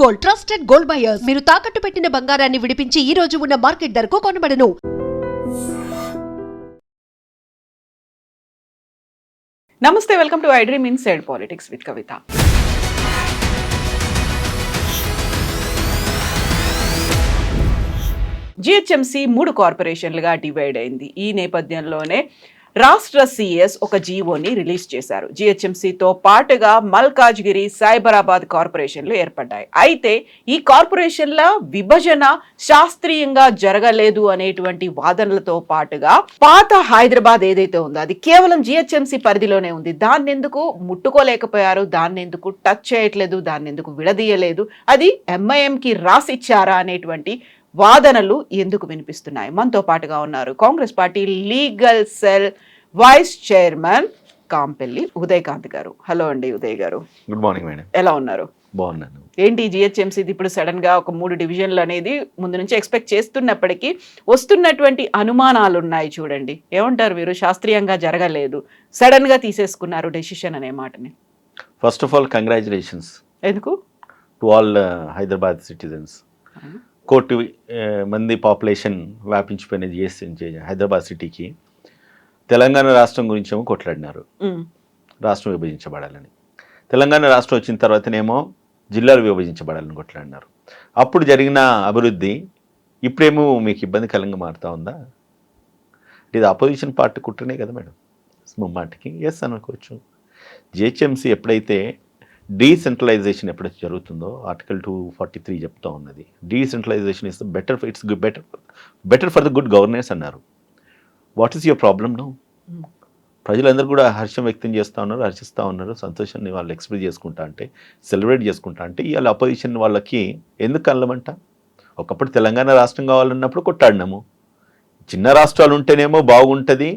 Gold, trusted gold buyers. మీరు తాకట్టు పెట్టిన బంగారాన్ని విడిపించి ఈ రోజు ఉన్న మార్కెట్ ధరకు కొనబడను. నమస్తే, welcome to I dream inside politics with Kavitha. GHMC 3 కార్పొరేషన్లుగా డివైడ్ అయింది. ఈ నేపథ్యంలోనే రాష్ట్ర సిఎస్ ఒక జీవోని రిలీజ్ చేశారు. జిహెచ్ఎంసీతో పాటుగా మల్కాజ్గిరి, సైబరాబాద్ కార్పొరేషన్లు ఏర్పడ్డాయి. అయితే ఈ కార్పొరేషన్ల విభజన శాస్త్రీయంగా జరగలేదు అనేటువంటి వాదనలతో పాటుగా పాత హైదరాబాద్ ఏదైతే ఉందో అది కేవలం జిహెచ్ఎంసీ పరిధిలోనే ఉంది. దాన్ని ఎందుకు ముట్టుకోలేకపోయారు, దాన్ని ఎందుకు టచ్ చేయట్లేదు, దాన్ని ఎందుకు విడదీయలేదు, అది ఎంఐఎంకి రాసిచ్చారా అనేటువంటి వాదనలు ఎందుకు వినిపిస్తున్నాయి? మనతో పాటుగా ఉన్నారు Congress party legal cell vice chairman Kampelli Udayakanth గారు. హలో అండి ఉదయ్ గారు. Good morning madam. ఎలా ఉన్నారు? బాగున్నాను. ఏంటి జిహెచ్ఎంసీ ఇప్పుడు సడన్ గా ఒక 3 డివిజన్లు అనేది ముందు నుంచి ఎక్స్పెక్ట్ చేస్తున్నప్పటికీ వస్తున్నటువంటి అనుమానాలు ఉన్నాయి చూడండి. ఏమంటారు మీరు? శాస్త్రీయంగా జరగలేదు, సడన్ గా తీసేసుకున్నారు డెసిషన్ అనే మాటని. ఫస్ట్ ఆఫ్ ఆల్ కంగ్రాచులేషన్స్ ఎందుకు టు ఆల్ హైదరాబాద్ సిటిజన్స్. కోటి మంది పాపులేషన్ వ్యాపించిపోయిన హైదరాబాద్ సిటీకి తెలంగాణ రాష్ట్రం గురించేమో కొట్లాడినారు, రాష్ట్రం విభజించబడాలని. తెలంగాణ రాష్ట్రం వచ్చిన తర్వాతనేమో జిల్లాలు విభజించబడాలని కొట్లాడినారు. అప్పుడు జరిగిన అభివృద్ధి ఇప్పుడేమో మీకు ఇబ్బందికరంగా మారుతూ ఉందా? ఇది అపోజిషన్ పార్టీ కుట్రనే కదా మేడం. ముమ్మాటికి ఎస్ అనుకోవచ్చు. జిహెచ్ఎంసీ ఎప్పుడైతే డీసెంట్రలైజేషన్ ఎప్పుడైతే జరుగుతుందో ఆర్టికల్ 243 చెప్తా ఉన్నది. Decentralisation is better for the good governance అన్నారు. What is your problem no? ప్రజలందరూ కూడా హర్షం వ్యక్తం చేస్తూ ఉన్నారు, హర్షిస్తూ ఉన్నారు, సంతోషాన్ని వాళ్ళు ఎక్స్ప్రెస్ చేసుకుంటా అంటే, సెలబ్రేట్ చేసుకుంటా అంటే ఇవాళ అపోజిషన్ వాళ్ళకి ఎందుకు అనలమంట? ఒకప్పుడు తెలంగాణ రాష్ట్రం కావాలన్నప్పుడు కొట్టాడినాము. చిన్న రాష్ట్రాలు ఉంటేనేమో బాగుంటుంది,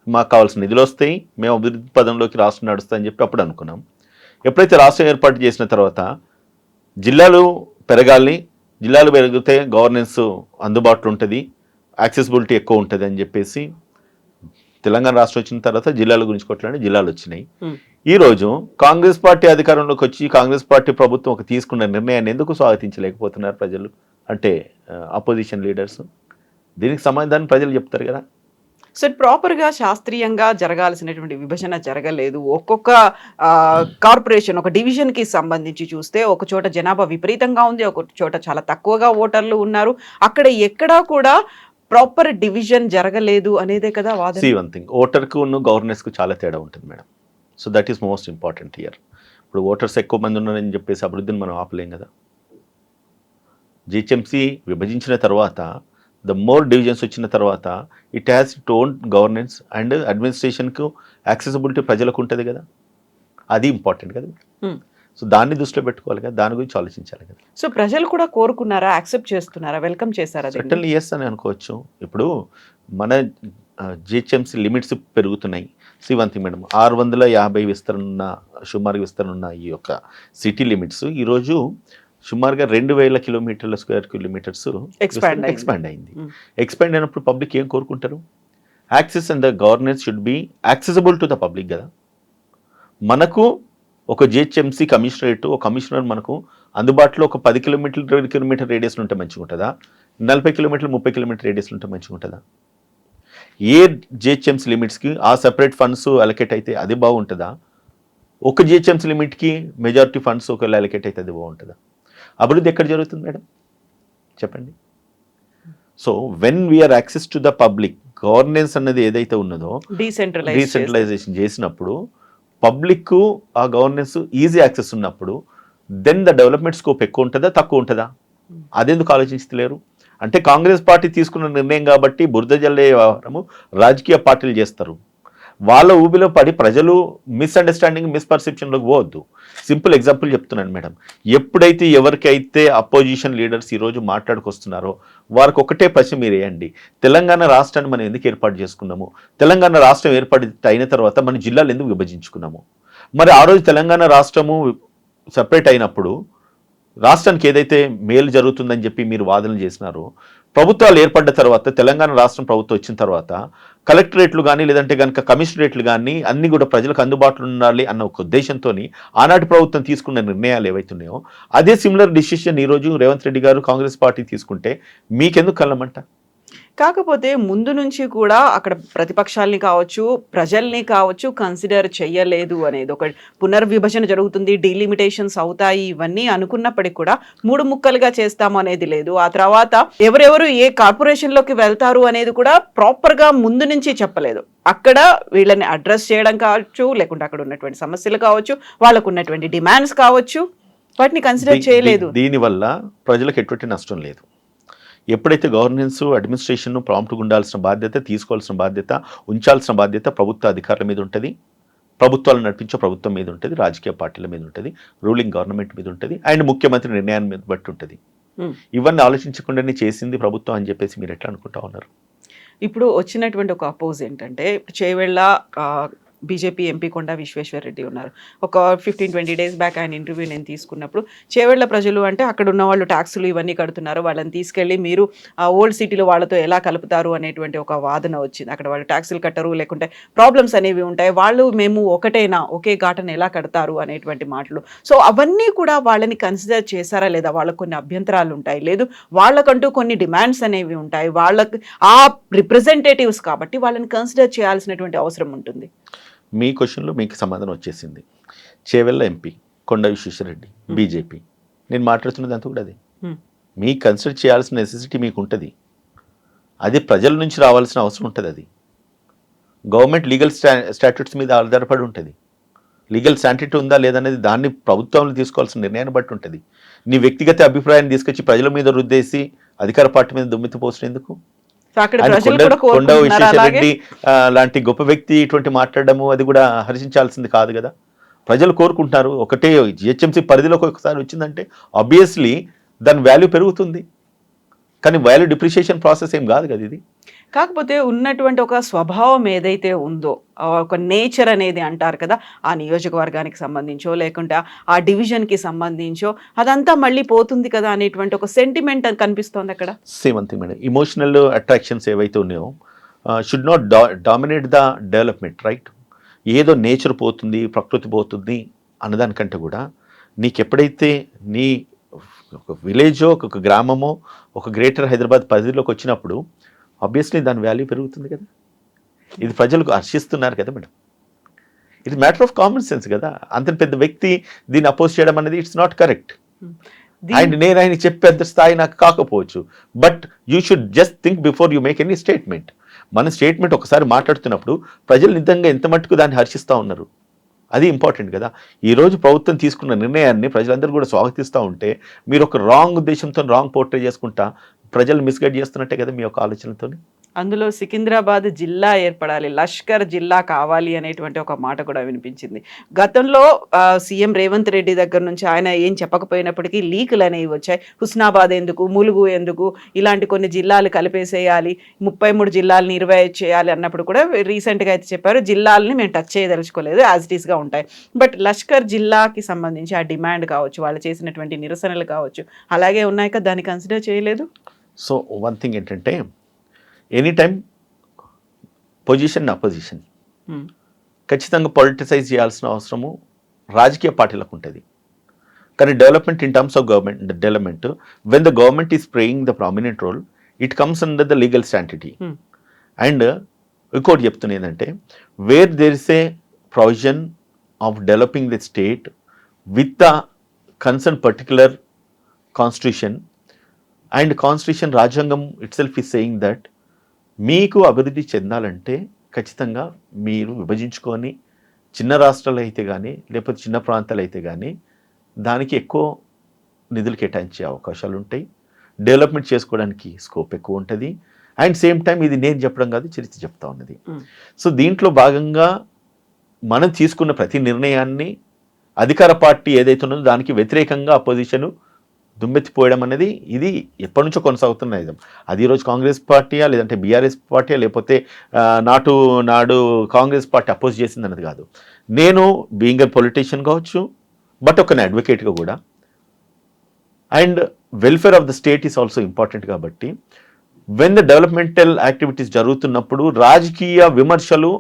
మాకు కావాల్సిన నిధులు వస్తాయి, మేము అభివృద్ధి పదంలోకి రాష్ట్రం నడుస్తాయని చెప్పి అప్పుడు అనుకున్నాం. ఎప్పుడైతే రాష్ట్రం ఏర్పాటు చేసిన తర్వాత జిల్లాలు పెరగాలి, జిల్లాలు పెరిగితే గవర్నెన్స్ అందుబాటులో ఉంటుంది, యాక్సెసిబిలిటీ ఎక్కువ ఉంటుంది అని చెప్పేసి తెలంగాణ రాష్ట్రం వచ్చిన తర్వాత జిల్లాల గురించి కొట్లాడి జిల్లాలు వచ్చినాయి. ఈరోజు కాంగ్రెస్ పార్టీ అధికారంలోకి వచ్చి కాంగ్రెస్ పార్టీ ప్రభుత్వం ఒక తీసుకున్న నిర్ణయాన్ని ఎందుకు స్వాగతించలేకపోతున్నారు ప్రజలు అంటే అపోజిషన్ లీడర్స్? దీనికి సమాధానం ప్రజలు చెప్తారు కదా. సో ప్రాపర్గా శాస్త్రీయంగా జరగాల్సినటువంటి విభజన జరగలేదు. ఒక్కొక్క కార్పొరేషన్ ఒక డివిజన్కి సంబంధించి చూస్తే ఒక చోట జనాభా విపరీతంగా ఉంది, ఒక చోట చాలా తక్కువగా ఓటర్లు ఉన్నారు. అక్కడ ఎక్కడా కూడా ప్రాపర్ డివిజన్ జరగలేదు అనేదే కదా వాదన. సీ వన్ థింగ్, ఓటర్కు గవర్నెన్స్కు చాలా తేడా ఉంటుంది madam. So that is most important here. ఇప్పుడు ఓటర్స్ ఎక్కువ మంది ఉన్నారని చెప్పేసి అభివృద్ధిని మనం ఆపలేం కదా. జిహెచ్ఎంసీ విభజించిన తర్వాత ద మోర్ డివిజన్స్ వచ్చిన తర్వాత it has it own governance and అడ్మినిస్ట్రేషన్కు యాక్సెసిబిలిటీ ప్రజలకు ఉంటుంది కదా. అది ఇంపార్టెంట్ కదా. సో దాన్ని దృష్టిలో పెట్టుకోవాలి కదా, దాని గురించి ఆలోచించాలి కదా. సో ప్రజలు కూడా కోరుకున్నారా, యాక్సెప్ట్ చేస్తున్నారా, వెల్కమ్ చేశారా? సర్టన్లీ ఎస్ అని అనుకోవచ్చు. ఇప్పుడు మన జిహెచ్ఎంసీ లిమిట్స్ పెరుగుతున్నాయి. శ్రీవంతి మేడం 650 విస్తరణ సుమారు విస్తరణ ఉన్న ఈ యొక్క సిటీ లిమిట్స్ ఈరోజు సుమారుగా 2000 కిలోమీటర్ల స్క్వేర్ కిలోమీటర్స్ ఎక్స్పాండ్ అయింది. ఎక్స్పాండ్ అయినప్పుడు పబ్లిక్ ఏం కోరుకుంటారు? Access and the governance should be accessible to the public కదా. మనకు ఒక జిహెచ్ఎంసీ కమిషనరేట్, ఒక కమిషనర్ మనకు అందుబాటులో ఒక 10 కిలోమీటర్లు 20 కిలోమీటర్ రేడియస్లో ఉంటే మంచిగా ఉంటుందా? 40 కిలోమీటర్లు 30 కిలోమీటర్ రేడియస్లో ఉంటే మంచిగా ఉంటుందా? ఏ జిహెచ్ఎంసీ లిమిట్స్కి ఆ సెపరేట్ ఫండ్స్ అలొకేట్ అయితే అది బాగుంటుందా? ఒక జిహెచ్ఎంసీ లిమిట్కి మెజారిటీ ఫండ్స్ ఒకవేళ అలొకేట్ అయితే అది బాగుంటుందా? అభివృద్ధి ఎక్కడ జరుగుతుంది మేడం చెప్పండి. So when we are access to the public, governance అన్నది ఏదైతే ఉన్నదో డీసెంట్రలైజేషన్ చేసినప్పుడు పబ్లిక్ ఆ గవర్నెన్స్ ఈజీ యాక్సెస్ ఉన్నప్పుడు దెన్ ద డెవలప్మెంట్ స్కోప్ ఎక్కువ ఉంటుందా తక్కువ ఉంటుందా? అదెందుకు ఆలోచించలేరు? అంటే కాంగ్రెస్ పార్టీ తీసుకున్న నిర్ణయం కాబట్టి బురద జల్లే వ్యవహారము రాజకీయ పార్టీలు చేస్తారు. వాళ్ళ ఊబిలో పడి ప్రజలు మిస్అండర్స్టాండింగ్ మిస్పర్సెప్షన్లోకి పోవద్దు. సింపుల్ ఎగ్జాంపుల్ చెప్తున్నాను మేడం. ఎప్పుడైతే ఎవరికైతే అపోజిషన్ లీడర్స్ ఈరోజు మాట్లాడుకొస్తున్నారో వారికి ఒకటే ప్రశ్న మీరు వేయండి. తెలంగాణ రాష్ట్రాన్ని మనం ఎందుకు ఏర్పాటు చేసుకున్నాము? తెలంగాణ రాష్ట్రం ఏర్పాటు అయిన తర్వాత మన జిల్లాలు ఎందుకు విభజించుకున్నాము? మరి ఆ రోజు తెలంగాణ రాష్ట్రము సపరేట్ అయినప్పుడు రాష్ట్రానికి ఏదైతే మేలు జరుగుతుందని చెప్పి మీరు వాదనలు చేసినారో, ప్రభుత్వాలు ఏర్పడ్డ తర్వాత, తెలంగాణ రాష్ట్రం ప్రభుత్వం వచ్చిన తర్వాత కలెక్టరేట్లు కానీ లేదంటే కనుక కమిషనరేట్లు కానీ అన్నీ కూడా ప్రజలకు అందుబాటులో ఉండాలి అన్న ఒక ఉద్దేశంతో ఆనాటి ప్రభుత్వం తీసుకున్న నిర్ణయాలు ఏవైతున్నాయో అదే సిమిలర్ డిసిషన్ ఈరోజు రేవంత్ రెడ్డి గారు కాంగ్రెస్ పార్టీ తీసుకుంటే మీకెందుకు కలమంట? కాకపోతే ముందు నుంచి కూడా అక్కడ ప్రతిపక్షాలని కావచ్చు, ప్రజల్ని కావచ్చు కన్సిడర్ చెయ్యలేదు అనేది ఒక పునర్విభజన జరుగుతుంది, డీలిమిటేషన్స్ అవుతాయి, ఇవన్నీ అనుకున్నప్పటికీ కూడా 3 ముక్కలుగా చేస్తాము అనేది లేదు. ఆ తర్వాత ఎవరెవరు ఏ కార్పొరేషన్లోకి వెళ్తారు అనేది కూడా ప్రాపర్గా ముందు నుంచి చెప్పలేదు. అక్కడ వీళ్ళని అడ్రస్ చేయడం కావచ్చు, లేకుంటే అక్కడ ఉన్నటువంటి సమస్యలు కావచ్చు, వాళ్ళకు ఉన్నటువంటి డిమాండ్స్ కావచ్చు, వాటిని కన్సిడర్ చేయలేదు. దీనివల్ల ప్రజలకు ఎటువంటి నష్టం లేదు. ఎప్పుడైతే గవర్నెన్స్, అడ్మినిస్ట్రేషన్ ప్రాంప్ట్గా ఉండాల్సిన బాధ్యత, తీసుకోవాల్సిన బాధ్యత, ఉంచాల్సిన బాధ్యత ప్రభుత్వ అధికారుల మీద ఉంటుంది, ప్రభుత్వాలను నడిపించే ప్రభుత్వం మీద ఉంటుంది, రాజకీయ పార్టీల మీద ఉంటుంది, రూలింగ్ గవర్నమెంట్ మీద ఉంటుంది, అండ్ ముఖ్యమంత్రి నిర్ణయాన్ని మీద బట్టి ఉంటుంది. ఇవన్నీ ఆలోచించకుండానే చేసింది ప్రభుత్వం అని చెప్పేసి మీరు ఎట్లా అనుకుంటా ఉన్నారు? ఇప్పుడు వచ్చినటువంటి ఒక అపోజ్ ఏంటంటే, చేవెళ్ళ బీజేపీ ఎంపీ కొండ విశ్వేశ్వరరెడ్డి ఉన్నారు. ఒక 15-20 డేస్ బ్యాక్ ఆయన ఇంటర్వ్యూ నేను తీసుకున్నప్పుడు, చేవెళ్ళ ప్రజలు అంటే అక్కడ ఉన్న వాళ్ళు ట్యాక్సులు ఇవన్నీ కడుతున్నారు, వాళ్ళని తీసుకెళ్ళి మీరు ఆ ఓల్డ్ సిటీలో వాళ్ళతో ఎలా కలుపుతారు అనేటువంటి ఒక వాదన వచ్చింది. అక్కడ వాళ్ళు ట్యాక్సులు కట్టరు, లేకుంటే ప్రాబ్లమ్స్ అనేవి ఉంటాయి, వాళ్ళు మేము ఒకటేనా, ఒకే ఘాటను ఎలా కడతారు అనేటువంటి మాటలు. సో అవన్నీ కూడా వాళ్ళని కన్సిడర్ చేశారా లేదా? వాళ్ళకు కొన్ని అభ్యంతరాలు ఉంటాయి, లేదు వాళ్ళకంటూ కొన్ని డిమాండ్స్ అనేవి ఉంటాయి, వాళ్ళకి ఆ రిప్రజెంటేటివ్స్ కాబట్టి వాళ్ళని కన్సిడర్ చేయాల్సినటువంటి అవసరం ఉంటుంది. మీ క్వశ్చన్లో మీకు సమాధానం వచ్చేసింది. చేవెళ్ళ ఎంపీ కొండ విశ్వేశ్వరరెడ్డి బీజేపీ, నేను మాట్లాడుతున్నది అంతా కూడా అది. మీకు కన్సిడర్ చేయాల్సిన నెసెసిటీ మీకు ఉంటుంది, అది ప్రజల నుంచి రావాల్సిన అవసరం ఉంటుంది. అది గవర్నమెంట్ లీగల్ స్టాట్యూట్స్ మీద ఆధారపడి ఉంటుంది. లీగల్ శాంటిటీ ఉందా లేదనేది దాన్ని ప్రభుత్వంలో తీసుకోవాల్సిన నిర్ణయాన్ని బట్టి ఉంటుంది. నీ వ్యక్తిగత అభిప్రాయాన్ని తీసుకొచ్చి ప్రజల మీద రుద్దేసి అధికార పార్టీ మీద దుమ్మెత్తి పోసిన ఎందుకు? కొండ విశ్వేశ్వరరెడ్డి లాంటి గొప్ప వ్యక్తి ఇటువంటి మాట్లాడము అది కూడా హర్షించాల్సింది కాదు కదా. ప్రజలు కోరుకుంటున్నారు. ఒకటే జిహెచ్ఎంసీ పరిధిలోకి ఒకసారి వచ్చిందంటే ఆబ్వియస్లీ దాని వాల్యూ పెరుగుతుంది, కానీ వాల్యూ డిప్రిషియేషన్ ప్రాసెస్ ఏం కాదు కదా ఇది. కాకపోతే ఉన్నటువంటి ఒక స్వభావం ఏదైతే ఉందో, ఒక నేచర్ అనేది అంటారు కదా, ఆ నియోజకవర్గానికి సంబంధించో లేకుంటే ఆ డివిజన్కి సంబంధించో అదంతా మళ్ళీ పోతుంది కదా అనేటువంటి ఒక సెంటిమెంట్ కనిపిస్తోంది అక్కడ. సేమ్ అంతే మేడం. ఇమోషనల్ అట్రాక్షన్స్ ఏవైతే ఉన్నాయో should not dominate the development, right? ఏదో నేచర్ పోతుంది, ప్రకృతి పోతుంది అన్నదానికంటే కూడా నీకు ఎప్పుడైతే నీ ఒక విలేజో, ఒక గ్రామమో, ఒక గ్రేటర్ హైదరాబాద్ పరిధిలోకి వచ్చినప్పుడు ఆబ్వియస్లీ దాని వాల్యూ పెరుగుతుంది కదా. ఇది ప్రజలకు హర్షిస్తున్నారు కదా మేడం. ఇది మ్యాటర్ ఆఫ్ కామన్ సెన్స్ కదా. అంత పెద్ద వ్యక్తి దీన్ని అపోజ్ చేయడం అనేది ఇట్స్ నాట్ కరెక్ట్. అండ్ నేను ఆయన చెప్పేంత స్థాయి నాకు కాకపోవచ్చు, but you should just think before you make any statement. మన స్టేట్మెంట్ ఒకసారి మాట్లాడుతున్నప్పుడు ప్రజలు నిజంగా ఎంత మట్టుకు దాన్ని హర్షిస్తూ ఉన్నారు, అది ఇంపార్టెంట్ కదా. ఈరోజు ప్రభుత్వం తీసుకున్న నిర్ణయాన్ని ప్రజలందరూ కూడా స్వాగతిస్తూ ఉంటే మీరు ఒక రాంగ్ ఉద్దేశంతో రాంగ్ పోర్ట్రే చేసుకుంటా ప్రజలు మిస్గైడ్ చేస్తున్నట్టే కదా మీ యొక్క ఆలోచనతో. అందులో సికింద్రాబాద్ జిల్లా ఏర్పడాలి, లష్కర్ జిల్లా కావాలి అనేటువంటి ఒక మాట కూడా వినిపించింది. గతంలో సీఎం రేవంత్ రెడ్డి దగ్గర నుంచి ఆయన ఏం చెప్పకపోయినప్పటికీ లీకులు అనేవి వచ్చాయి. హుస్నాబాద్ ఎందుకు, ములుగు ఎందుకు, ఇలాంటి కొన్ని జిల్లాలు కలిపేసేయాలి, 33 జిల్లాలని 25 చేయాలి అన్నప్పుడు కూడా రీసెంట్గా అయితే చెప్పారు జిల్లాలని మేము టచ్ చేయదలుచుకోలేదు, యాజ్ ఇట్ ఈస్గా ఉంటాయి. బట్ లష్కర్ జిల్లాకి సంబంధించి ఆ డిమాండ్ కావచ్చు, వాళ్ళు చేసినటువంటి నిరసనలు కావచ్చు అలాగే ఉన్నాయి కదా, దాన్ని కన్సిడర్ చేయలేదు. సో వన్ థింగ్ ఏంటంటే, ఎనీ టైం పొజిషన్ అపోజిషన్ ఖచ్చితంగా పొలిటిసైజ్ చేయాల్సిన అవసరము రాజకీయ పార్టీలకు ఉంటుంది. కానీ development in terms of government development, when the government is playing the prominent role, it comes under the legal entity. And ఇంకోటి చెప్తున్నా ఏంటంటే, where there is a provision of developing the state with the concern particular constitution, and constitution రాజ్యాంగం itself is saying that మీకు అభివృద్ధి చెందాలంటే ఖచ్చితంగా మీరు విభజించుకొని చిన్న రాష్ట్రాలు అయితే కానీ లేకపోతే చిన్న ప్రాంతాలు అయితే కానీ దానికి ఎక్కువ నిధులు కేటాయించే అవకాశాలు ఉంటాయి, డెవలప్మెంట్ చేసుకోవడానికి స్కోప్ ఎక్కువ ఉంటుంది. అండ్ సేమ్ టైం ఇది నేను చెప్పడం కాదు, చరిత్ర చెప్తా ఉన్నది. సో దీంట్లో భాగంగా మనం తీసుకున్న ప్రతి నిర్ణయాన్ని అధికార పార్టీ ఏదైతే ఉన్నదో దానికి వ్యతిరేకంగా అపోజిషను దుమ్మెత్తిపోయడం అనేది ఇది ఎప్పటి నుంచో కొనసాగుతున్న ఇదం. అది ఈరోజు కాంగ్రెస్ పార్టీయా లేదంటే బీఆర్ఎస్ పార్టీయా లేకపోతే నాడు కాంగ్రెస్ పార్టీ అపోజ్ చేసింది అన్నది కాదు. నేను బీయింగ్ ఎ పొలిటీషియన్ కావచ్చు, బట్ ఒక అడ్వకేట్గా కూడా and welfare of the state is also important. కాబట్టి వెన్ ద డెవలప్మెంటల్ యాక్టివిటీస్ జరుగుతున్నప్పుడు రాజకీయ విమర్శలు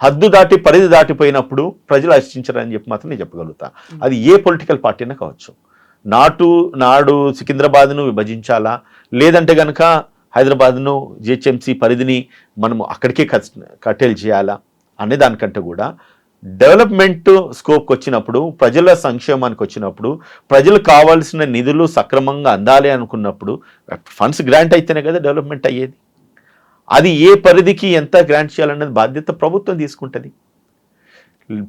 హద్దు దాటి పరిధి దాటిపోయినప్పుడు ప్రజలు హర్షించరని చెప్పి మాత్రం నేను చెప్పగలుగుతా. అది ఏ పొలిటికల్ పార్టీ అయినా కావచ్చు. నాడు సికింద్రాబాద్ను విభజించాలా, లేదంటే కనుక హైదరాబాద్ను జిహెచ్ఎంసీ పరిధిని మనము అక్కడికే కట్టేలు చేయాలా అనే దానికంటే కూడా డెవలప్మెంట్ స్కోప్కి వచ్చినప్పుడు, ప్రజల సంక్షేమానికి వచ్చినప్పుడు, ప్రజలకు కావాల్సిన నిధులు సక్రమంగా అందాలి అనుకున్నప్పుడు ఫండ్స్ గ్రాంట్ అయితేనే కదా డెవలప్మెంట్ అయ్యేది. అది ఏ పరిధికి ఎంత గ్రాంట్ చేయాలన్నది బాధ్యత ప్రభుత్వం తీసుకుంటుంది.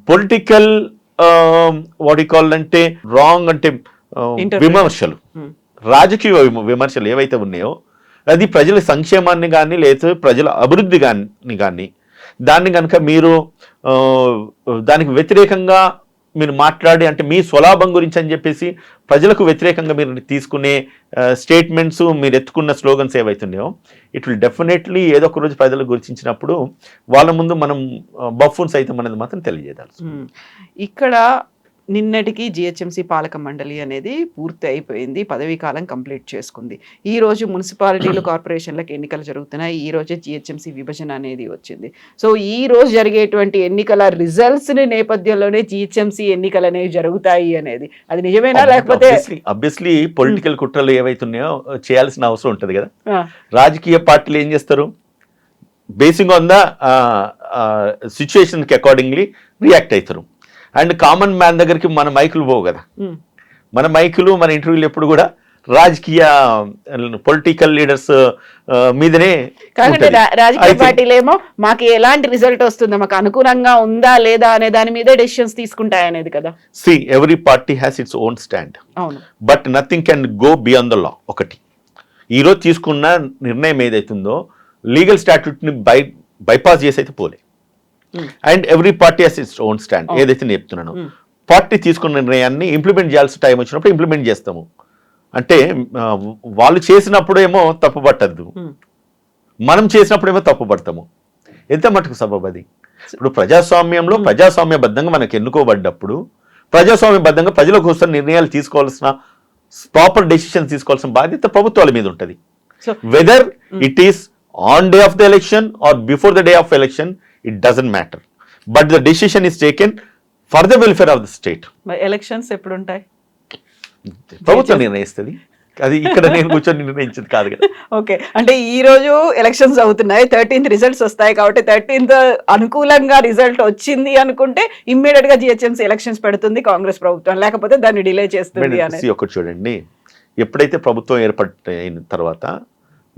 పొలిటికల్ వాట్ యు కాల్ అంటే రాంగ్ అంటే విమర్శలు, రాజకీయ విమర్శలు ఏవైతే ఉన్నాయో అది ప్రజల సంక్షేమాన్ని కానీ లేదా ప్రజల అభివృద్ధి కానీ దాన్ని కనుక మీరు దానికి వ్యతిరేకంగా మీరు మాట్లాడి అంటే మీ స్వలాభం గురించి అని చెప్పేసి ప్రజలకు వ్యతిరేకంగా మీరు తీసుకునే స్టేట్మెంట్స్, మీరు ఎత్తుకున్న స్లోగన్స్ ఏవైతున్నాయో ఇట్ విల్ డెఫినెట్లీ ఏదో ఒక రోజు ప్రజలకు గుర్తించినప్పుడు వాళ్ళ ముందు మనం బఫూన్స్ అయితే అనేది మాత్రం తెలియజేయాలి. ఇక్కడ నిన్నటికి జిహెచ్ఎంసీ పాలక మండలి అనేది పూర్తి అయిపోయింది, పదవీ కాలం కంప్లీట్ చేసుకుంది. ఈ రోజు మున్సిపాలిటీలు కార్పొరేషన్లకు ఎన్నికలు జరుగుతున్నాయి. ఈ రోజే జిహెచ్ఎంసీ విభజన అనేది వచ్చింది. సో ఈ రోజు జరిగేటువంటి ఎన్నికల రిజల్ట్స్ నేపథ్యంలోనే జిహెచ్ఎంసీ ఎన్నికలు అనేవి జరుగుతాయి అనేది అది నిజమేనా, లేకపోతే అబ్వియస్లీ పొలిటికల్ కుట్రలు ఏవైతున్నాయో చేయాల్సిన అవసరం ఉంటుంది కదా. రాజకీయ పార్టీలు ఏం చేస్తారు, బేసింగ్ ఆన్ ద సిచ్యుయేషన్కి అకార్డింగ్లీ రియాక్ట్ అవుతారు. అండ్ కామన్ మ్యాన్ దగ్గరికి మన మైకులు పోవు కదా, మన మైకులు మన ఇంటర్వ్యూలు ఎప్పుడు కూడా రాజకీయ పొలిటికల్ లీడర్స్ మీదనే. కాకపోతే రాజకీయ పార్టీలేమో మాకు ఎలాంటి రిజల్ట్ వస్తుందో, మాకు అనుకూలంగా ఉందా లేదా అనే దాని మీద డెసిషన్స్ తీసుకుంటాయి అనేది కదా. See every party has its own stand, but nothing can go beyond the law. ఒకటి ఈరోజు తీసుకున్న నిర్ణయం ఏదైతుందో లీగల్ స్టాట్యూట్ని బైపాస్ చేసి అయితే పోలే. And every party has its own stand. ఏదైతే నేను చెప్తున్నాను, పార్టీ తీసుకున్న నిర్ణయాన్ని ఇంప్లిమెంట్ చేయాల్సిన టైం వచ్చినప్పుడు ఇంప్లిమెంట్ చేస్తాము. అంటే వాళ్ళు చేసినప్పుడు ఏమో తప్పు పట్టద్దు, మనం చేసినప్పుడేమో తప్పు పడతాము. ఎంత మటుకు సబబ్ అది. ఇప్పుడు ప్రజాస్వామ్యంలో ప్రజాస్వామ్యబద్ధంగా మనకు ఎన్నుకోబడ్డప్పుడు ప్రజాస్వామ్యబద్ధంగా ప్రజల కోసం నిర్ణయాలు తీసుకోవాల్సిన ప్రాపర్ డెసిషన్స్ తీసుకోవాల్సిన బాధ్యత ప్రభుత్వాల మీద ఉంటుంది. Whether it is on day of the election are before the day of election, it doesn't matter, but the decision is taken for the welfare of the state. Elections ఎప్పుడు ఉంటాయి, ప్రభుత్వం నిర్ణయిస్తుంది. అది ఇక్కడ నేను కూర్చొని నిర్ణయించింది కాదు కదా. ఓకే, అంటే ఈ రోజు ఎలక్షన్స్ అవుతున్నాయి, 13th రిజల్ట్స్ వస్తాయి కాబట్టి 13th అనుకూలంగా రిజల్ట్ వచ్చింది అనుకుంటే ఇమ్మీడియట్ గా జిహెచ్ఎంసీ ఎలక్షన్స్ పెడుతుంది కాంగ్రెస్ ప్రభుత్వం, లేకపోతే దాన్ని డిలే చేస్తుంది అనేది. ఒకటి చూడండి, ఎప్పుడైతే ప్రభుత్వం ఏర్పడిన తర్వాత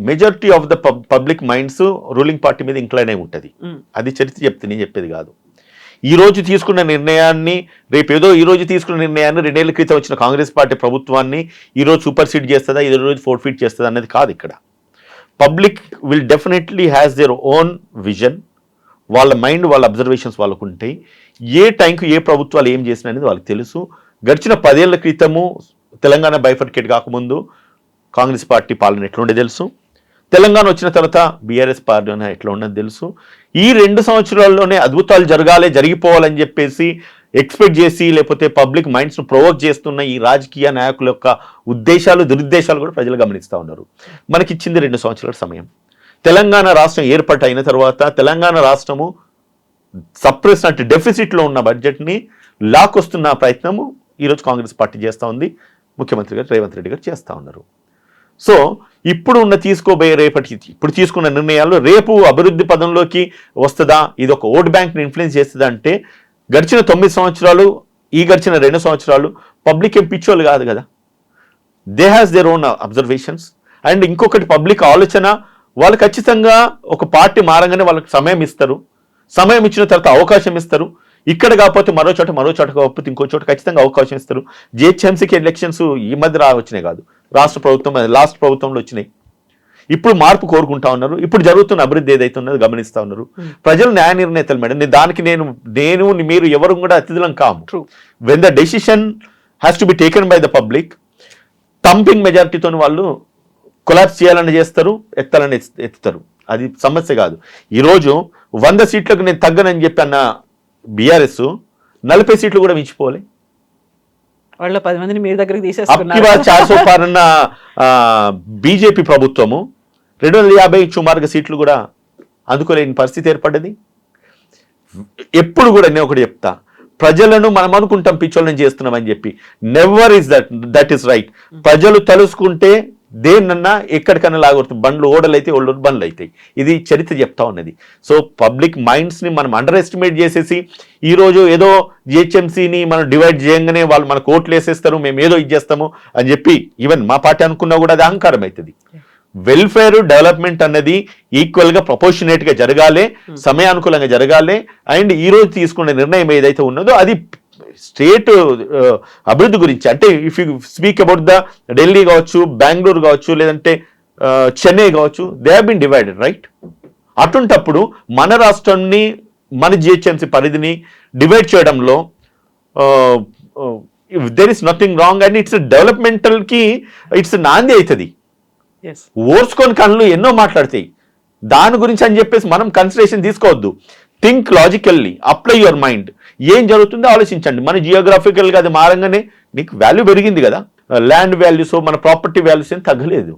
majority of the public minds ruling party మీద ఇంక్లైన్ అయి ఉంటుంది. అది చరిత్ర చెప్తే నేను చెప్పేది కాదు. ఈ రోజు తీసుకున్న నిర్ణయాన్ని రేపేదో ఈ రోజు తీసుకున్న నిర్ణయాన్ని 2 ఏళ్ల క్రితం వచ్చిన కాంగ్రెస్ పార్టీ ప్రభుత్వాన్ని ఈ రోజు సూపర్ సీడ్ చేస్తుందా, ఈ రోజు ఫోర్ఫీట్ చేస్తుందా అనేది కాదు. ఇక్కడ public will definitely has their own vision. వాళ్ళ మైండ్, వాళ్ళ అబ్జర్వేషన్స్ వాళ్ళకు ఉంటాయి. ఏ టైంకు ఏ ప్రభుత్వాలు ఏం చేసినా అనేది వాళ్ళకి తెలుసు. గడిచిన 10 ఏళ్ల క్రితము తెలంగాణ బైఫర్కేట్ కాకముందు కాంగ్రెస్ పార్టీ పాలన ఎట్లుండే తెలుసు, తెలంగాణ వచ్చిన తర్వాత బీఆర్ఎస్ పార్టీ ఎట్లా ఉన్నది తెలుసు. ఈ 2 సంవత్సరాల్లోనే అద్భుతాలు జరిగిపోవాలని చెప్పేసి ఎక్స్పెక్ట్ చేసి లేకపోతే పబ్లిక్ మైండ్స్ను ప్రొవోక్ చేస్తున్న ఈ రాజకీయ నాయకుల యొక్క ఉద్దేశాలు దురుద్దేశాలు కూడా ప్రజలు గమనిస్తూ ఉన్నారు. మనకి ఇచ్చింది 2 సంవత్సరాల సమయం. తెలంగాణ రాష్ట్రం ఏర్పాటు అయిన తర్వాత తెలంగాణ రాష్ట్రము సప్రెస్ అంటే డెఫిసిట్లో ఉన్న బడ్జెట్ని లాక్కొస్తున్న ప్రయత్నము ఈరోజు కాంగ్రెస్ పార్టీ చేస్తూ ఉంది, ముఖ్యమంత్రి గారు రేవంత్ రెడ్డి గారు చేస్తూ ఉన్నారు. సో ఇప్పుడు ఉన్న ఇప్పుడు తీసుకున్న నిర్ణయాలు రేపు అభివృద్ధి పదంలోకి వస్తుందా, ఇది ఒక ఓట్ బ్యాంక్ని ఇన్ఫ్లుయెన్స్ చేస్తుందా అంటే గడిచిన 9 సంవత్సరాలు గడిచిన 2 సంవత్సరాలు పబ్లిక్ ఏం పిచ్చోళ్ళు కాదు కదా. They has their own observations. And ఇంకొకటి పబ్లిక్ ఆలోచన, వాళ్ళు ఖచ్చితంగా ఒక పార్టీ మారంగానే వాళ్ళకి సమయం ఇస్తారు, సమయం ఇచ్చిన తర్వాత అవకాశం ఇస్తారు. ఇక్కడ కాకపోతే మరో చోట కాకపోతే ఇంకో చోట ఖచ్చితంగా అవకాశం ఇస్తారు. జిహెచ్ఎంసీకి ఎలక్షన్స్ ఈ మధ్య వచ్చినాయి కాదు, రాష్ట్ర ప్రభుత్వం లాస్ట్ ప్రభుత్వంలో వచ్చినాయి. ఇప్పుడు మార్పు కోరుకుంటా ఉన్నారు. ఇప్పుడు జరుగుతున్న అభివృద్ధి ఏదైతే ఉన్నదో గమనిస్తూ ఉన్నారు. ప్రజలు న్యాయ నిర్ణేతలు మేడం, దానికి నేను మీరు ఎవరు కూడా అతిథులం కాము. When the decision has to be taken by the public, thumping మెజారిటీతో వాళ్ళు కొలాప్స్ చేయాలని చేస్తారు, ఎత్తాలని ఎత్తుతారు. అది సమస్య కాదు. ఈరోజు 100 సీట్లకు నేను తగ్గనని చెప్పి అన్న బీఆర్ఎస్ 40 సీట్లు కూడా మించిపోలే. వాళ్ళ 10 మందిని మీ దగ్గరికి అప్కి తీసేస్తున్నారు. బాద్ 400 పార్ అన్న బీజేపీ ప్రభుత్వము 250 సుమారుగా సీట్లు కూడా అందుకోలేని పరిస్థితి ఏర్పడ్డది. ఎప్పుడు కూడా నేను ఒకటి చెప్తా, ప్రజలను మనం అనుకుంటాం పిచ్చోళ్ళని చేస్తున్నామని చెప్పి, never is that is right. ప్రజలు తెలుసుకుంటే దేన్నన్నా ఎక్కడికన్నా లాగొడుతుంది. బండ్లు ఓడలైతే ఓళ్ళు బండ్లు అవుతాయి. ఇది చరిత్ర చెప్తా ఉన్నది. సో పబ్లిక్ మైండ్స్ని మనం అండర్ ఎస్టిమేట్ చేసేసి ఈరోజు ఏదో జిహెచ్ఎంసీని మనం డివైడ్ చేయగానే వాళ్ళు మనకు ఓట్లు వేసేస్తారు, మేము ఏదో ఇది చేస్తాము అని చెప్పి ఈవెన్ మా పార్టీ అనుకున్నా కూడా అది అహంకారం అవుతుంది. వెల్ఫేర్ డెవలప్మెంట్ అన్నది ఈక్వల్గా ప్రపోర్షనేట్గా జరగాలి, సమయానుకూలంగా జరగాలి. అండ్ ఈరోజు తీసుకునే నిర్ణయం ఏదైతే ఉన్నదో అది స్టేట్ అభివృద్ధి గురించి. అంటే if you speak about the Delhi కావచ్చు, బెంగళూరు కావచ్చు, లేదంటే చెన్నై కావచ్చు, they have been divided right. అటుంటప్పుడు మన రాష్ట్రాన్ని, మన జిహెచ్ఎంసీ పరిధిని డివైడ్ చేయడంలో there is nothing wrong and it's డెవలప్మెంటల్కి ఇట్స్ నాంది అవుతుంది. ఓర్చుకొని కళ్ళు ఎన్నో మాట్లాడతాయి దాని గురించి అని చెప్పేసి మనం కన్సిడరేషన్ తీసుకోవద్దు. Think logically, apply your mind. ఏం జరుగుతుందో ఆలోచించండి. మన జియోగ్రాఫికల్గా అది మారంగానే నీకు వాల్యూ పెరిగింది కదా, ల్యాండ్ వాల్యూస్, మన ప్రాపర్టీ వాల్యూస్ ఏం తగ్గలేదు.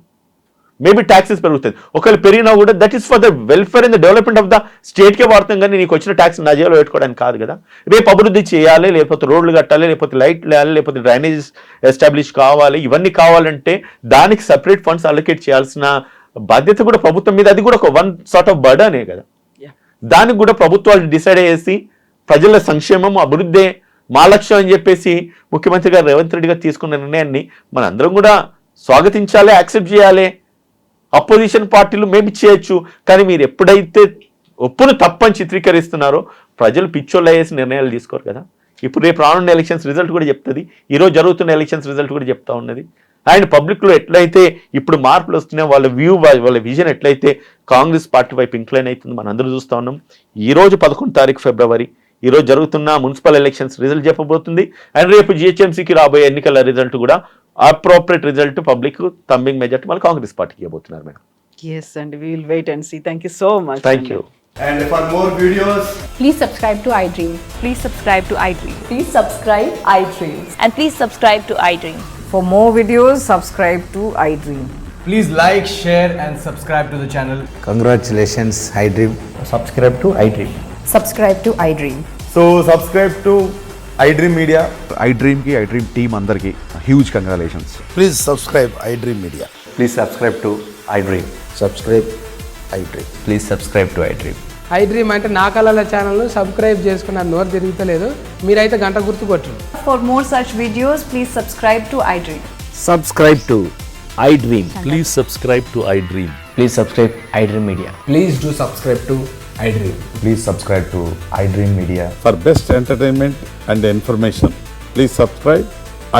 మేబీ ట్యాక్సెస్ పెరుగుతుంది, ఒకవేళ పెరిగినా కూడా that is for the welfare and the development of the స్టేట్కే వాడుతాం, కానీ నీకు వచ్చిన ట్యాక్స్ నా జేబులో పెట్టుకోవడానికి కాదు కదా. రేపు అభివృద్ధి చేయాలి, లేకపోతే రోడ్లు కట్టాలి, లేకపోతే లైట్ వేయాలి, లేకపోతే డ్రైనేజ్ ఎస్టాబ్లిష్ కావాలి, ఇవన్నీ కావాలంటే దానికి సపరేట్ ఫండ్స్ అలొకేట్ చేయాల్సిన బాధ్యత కూడా ప్రభుత్వం మీద. అది కూడా ఒక వన్ సార్ట్ ఆఫ్ బర్డనే కదా. దానికి కూడా ప్రభుత్వాలు డిసైడ్ అయ్యేసి ప్రజల సంక్షేమం, అభివృద్ధి మా లక్ష్యం అని చెప్పేసి ముఖ్యమంత్రి గారు రేవంత్ రెడ్డి గారు తీసుకున్న నిర్ణయాన్ని మన అందరం కూడా స్వాగతించాలి, యాక్సెప్ట్ చేయాలి. అపోజిషన్ పార్టీలు మేబీ చేయొచ్చు, కానీ మీరు ఎప్పుడైతే ఒప్పును తప్పని చిత్రీకరిస్తున్నారో ప్రజలు పిచ్చోళ్ళు అయ్యేసి నిర్ణయాలు తీసుకోరు కదా. ఇప్పుడు రేపు రానున్న ఎలక్షన్స్ రిజల్ట్ కూడా చెప్తుంది, ఈరోజు జరుగుతున్న ఎలక్షన్స్ రిజల్ట్ కూడా చెప్తా ఉన్నది. అండ్ పబ్లిక్లో ఎట్లయితే ఇప్పుడు మార్పులు వస్తున్నాయో వాళ్ళ వ్యూ, వాళ్ళ విజన్ ఎట్లయితే కాంగ్రెస్ పార్టీ వైపు ఇంక్లైన్ అవుతుంది మనం అందరూ చూస్తూ ఉన్నాం. ఈరోజు 11 తారీఖు ఫిబ్రవరి, ఈరోజు జరుగుతున్న మున్సిపల్ ఎలక్షన్స్ రిజల్ట్ చెప్పబోతుంది. అండ్ రేపు జిహెచ్ఎంసీకి రాబోయే ఎన్నికల రిజల్ట్ కూడా అప్రోప్రియట్ రిజల్ట్ పబ్లిక్ థంబింగ్ మెజారిటీ మళ్ళీ కాంగ్రెస్ పార్టీకి ఇవ్వబోతున్నారు madam. Yes, and we will wait and see. Thank you so much. Thank you. And for more videos, Please subscribe to iDream. Please subscribe to iDream. Please subscribe iDream. And please subscribe to iDream. For more videos, subscribe to iDream. please like, share and subscribe to the channel. Congratulations, iDream. Subscribe to iDream. Subscribe to iDream. So subscribe to iDream Media. iDream team అందరికి huge congratulations. Please subscribe iDream Media. Please subscribe to iDream. Subscribe iDream. Please subscribe to iDream. iDream అంటే నా కళల ఛానల్ను subscribe చేసుకున్న నోరు తిరుగుతలేదు, మీరైతే గంట గుర్తు కొట్టండి. For more such videos, please subscribe to iDream. Subscribe to iDream. Please subscribe to iDream. Please subscribe iDream Media. Please do subscribe to iDream. Please subscribe to iDream Media. For best entertainment and information, please subscribe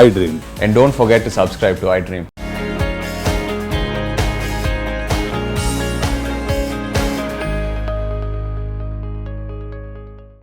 iDream. And don't forget to subscribe to iDream.